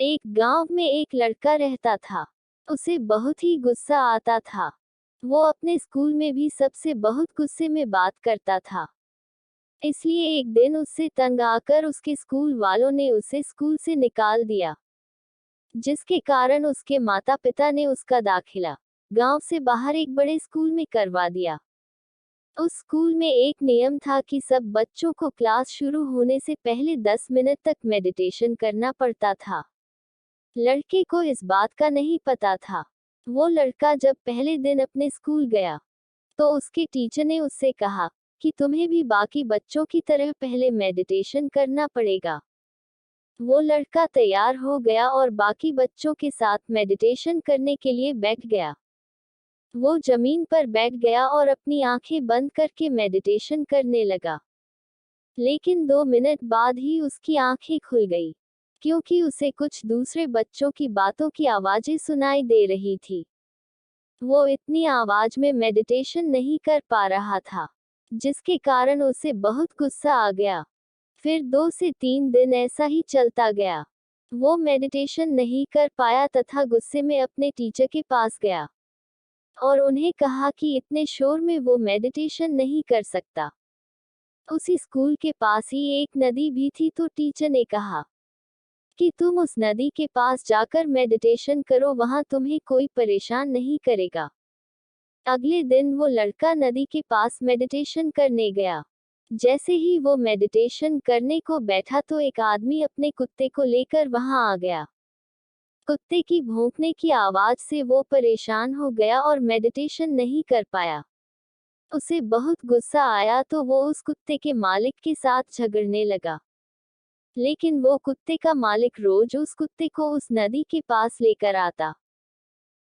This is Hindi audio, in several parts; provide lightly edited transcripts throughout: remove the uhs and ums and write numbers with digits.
एक गांव में एक लड़का रहता था। उसे बहुत ही गुस्सा आता था। वो अपने स्कूल में भी सबसे बहुत गुस्से में बात करता था। इसलिए एक दिन उससे तंग आकर उसके स्कूल वालों ने उसे स्कूल से निकाल दिया, जिसके कारण उसके माता पिता ने उसका दाखिला गांव से बाहर एक बड़े स्कूल में करवा दिया। उस स्कूल में एक नियम था कि सब बच्चों को क्लास शुरू होने से पहले 10 मिनट तक मेडिटेशन करना पड़ता था। लड़के को इस बात का नहीं पता था। वो लड़का जब पहले दिन अपने स्कूल गया, तो उसके टीचर ने उससे कहा कि तुम्हें भी बाकी बच्चों की तरह पहले मेडिटेशन करना पड़ेगा। वो लड़का तैयार हो गया और बाकी बच्चों के साथ मेडिटेशन करने के लिए बैठ गया। वो जमीन पर बैठ गया और अपनी आंखें बंद करके मेडिटेशन करने लगा। लेकिन 2 मिनट बाद ही उसकी आंखें खुल गई, क्योंकि उसे कुछ दूसरे बच्चों की बातों की आवाजें सुनाई दे रही थी। वो इतनी आवाज में मेडिटेशन नहीं कर पा रहा था, जिसके कारण उसे बहुत गुस्सा आ गया। फिर 2 से 3 दिन ऐसा ही चलता गया। वो मेडिटेशन नहीं कर पाया तथा गुस्से में अपने टीचर के पास गया और उन्हें कहा कि इतने शोर में वो मेडिटेशन नहीं कर सकता। उसी स्कूल के पास ही एक नदी भी थी, तो टीचर ने कहा कि तुम उस नदी के पास जाकर मेडिटेशन करो, वहां तुम्हें कोई परेशान नहीं करेगा। अगले दिन वो लड़का नदी के पास मेडिटेशन करने गया। जैसे ही वो मेडिटेशन करने को बैठा तो एक आदमी अपने कुत्ते को लेकर वहां आ गया। कुत्ते की भौंकने की आवाज से वो परेशान हो गया और मेडिटेशन नहीं कर पाया। उसे बहुत गुस्सा आया तो वो उस कुत्ते के मालिक के साथ झगड़ने लगा। लेकिन वो कुत्ते का मालिक रोज उस कुत्ते को उस नदी के पास लेकर आता,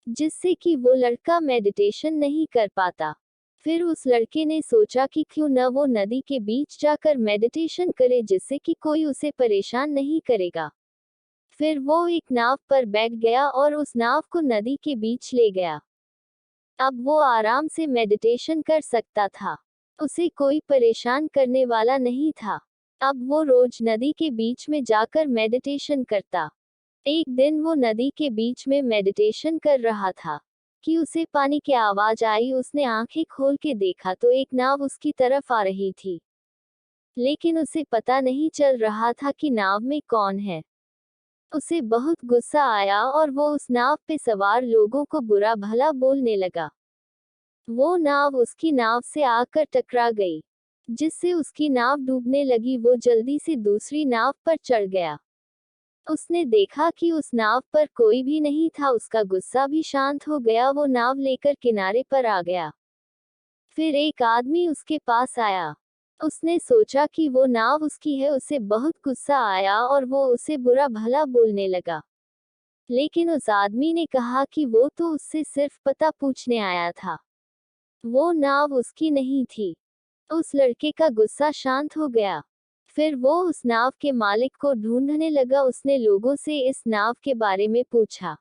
जिससे कि वो लड़का मेडिटेशन नहीं कर पाता। फिर उस लड़के ने सोचा कि क्यों न वो नदी के बीच जाकर मेडिटेशन करे, जिससे कि कोई उसे परेशान नहीं करेगा। फिर वो एक नाव पर बैठ गया और उस नाव को नदी के बीच ले गया। अब वो आराम से मेडिटेशन कर सकता था। उसे कोई परेशान करने वाला नहीं था। अब वो रोज नदी के बीच में जाकर मेडिटेशन करता। एक दिन वो नदी के बीच में मेडिटेशन कर रहा था कि उसे पानी की आवाज आई। उसने आंखें खोल के देखा तो एक नाव उसकी तरफ आ रही थी, लेकिन उसे पता नहीं चल रहा था कि नाव में कौन है। उसे बहुत गुस्सा आया और वो उस नाव पे सवार लोगों को बुरा भला बोलने लगा। वो नाव उसकी नाव से आकर टकरा गई, जिससे उसकी नाव डूबने लगी। वो जल्दी से दूसरी नाव पर चढ़ गया। उसने देखा कि उस नाव पर कोई भी नहीं था। उसका गुस्सा भी शांत हो गया। वो नाव लेकर किनारे पर आ गया। फिर एक आदमी उसके पास आया। उसने सोचा कि वो नाव उसकी है। उसे बहुत गुस्सा आया और वो उसे बुरा भला बोलने लगा। लेकिन उस आदमी ने कहा कि वो तो उससे सिर्फ पता पूछने आया था, वो नाव उसकी नहीं थी। उस लड़के का गुस्सा शांत हो गया। फिर वो उस नाव के मालिक को ढूंढने लगा। उसने लोगों से इस नाव के बारे में पूछा,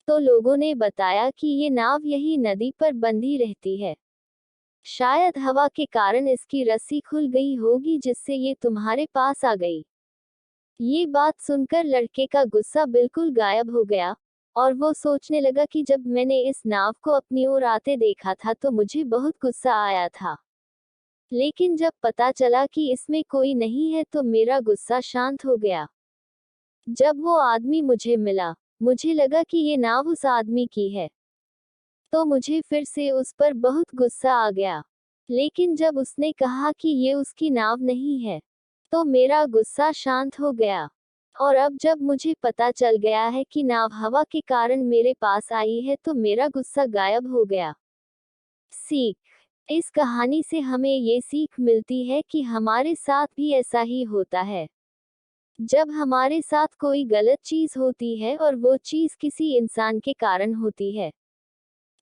तो लोगों ने बताया कि ये नाव यही नदी पर बंधी रहती है। शायद हवा के कारण इसकी रस्सी खुल गई होगी, जिससे ये तुम्हारे पास आ गई। ये बात सुनकर लड़के का गुस्सा बिल्कुल गायब हो गया और वो सोचने लगा कि जब मैंने इस नाव को अपनी ओर आते देखा था तो मुझे बहुत गुस्सा आया था, लेकिन जब पता चला कि इसमें कोई नहीं है तो मेरा गुस्सा शांत हो गया। जब वो आदमी मुझे मिला, मुझे लगा कि ये नाव उस आदमी की है, तो मुझे फिर से उस पर बहुत गुस्सा आ गया। लेकिन जब उसने कहा कि ये उसकी नाव नहीं है, तो मेरा गुस्सा शांत हो गया। और अब जब मुझे पता चल गया है कि नाव हवा के कारण मेरे पास आई है तो मेरा गुस्सा गायब हो गया। सीख: इस कहानी से हमें ये सीख मिलती है कि हमारे साथ भी ऐसा ही होता है। जब हमारे साथ कोई गलत चीज होती है और वो चीज किसी इंसान के कारण होती है,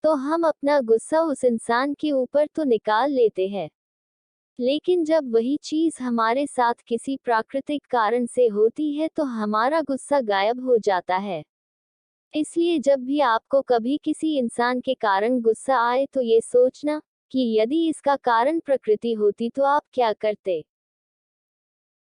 तो हम अपना गुस्सा उस इंसान के ऊपर तो निकाल लेते हैं। लेकिन जब वही चीज हमारे साथ किसी प्राकृतिक कारण से होती है तो हमारा गुस्सा गायब हो जाता है। इसलिए जब भी आपको कभी किसी इंसान के कारण गुस्सा आए तो ये सोचना कि यदि इसका कारण प्रकृति होती तो आप क्या करते।